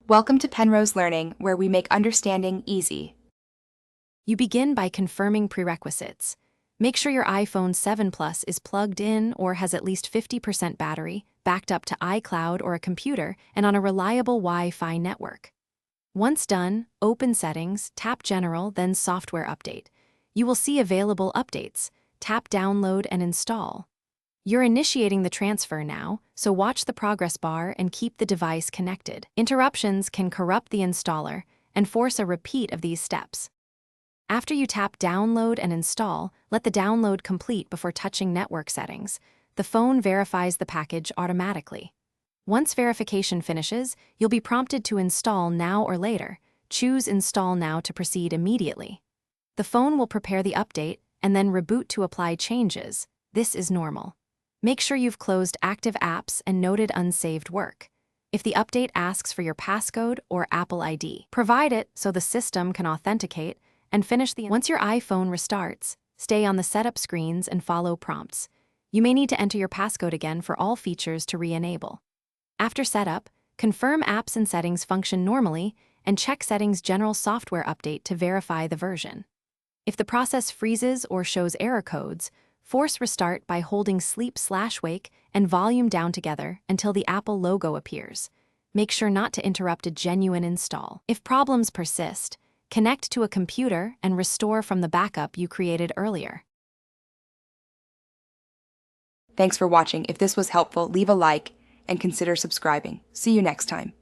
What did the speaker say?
Welcome to Penrose Learning, where we make understanding easy. You begin by confirming prerequisites. Make sure your iPhone 7 Plus is plugged in or has at least 50% battery, backed up to iCloud or a computer, and on a reliable Wi-Fi network. Once done, open Settings, tap General, then Software Update. You will see available updates. Tap Download and Install. You're initiating the transfer now, so watch the progress bar and keep the device connected. Interruptions can corrupt the installer and force a repeat of these steps. After you tap Download and Install, let the download complete before touching network settings. The phone verifies the package automatically. Once verification finishes, you'll be prompted to install now or later. Choose Install Now to proceed immediately. The phone will prepare the update and then reboot to apply changes. This is normal. Make sure you've closed active apps and noted unsaved work. If the update asks for your passcode or Apple ID, provide it so the system can authenticate and finish the. Once your iPhone restarts, stay on the setup screens and follow prompts. You may need to enter your passcode again for all features to re-enable. After setup, confirm apps and settings function normally and check Settings General Software Update to verify the version. If the process freezes or shows error codes, force restart by holding sleep/wake and volume down together until the Apple logo appears. Make sure not to interrupt a genuine install. If problems persist, connect to a computer and restore from the backup you created earlier. Thanks for watching. If this was helpful, leave a like and consider subscribing. See you next time.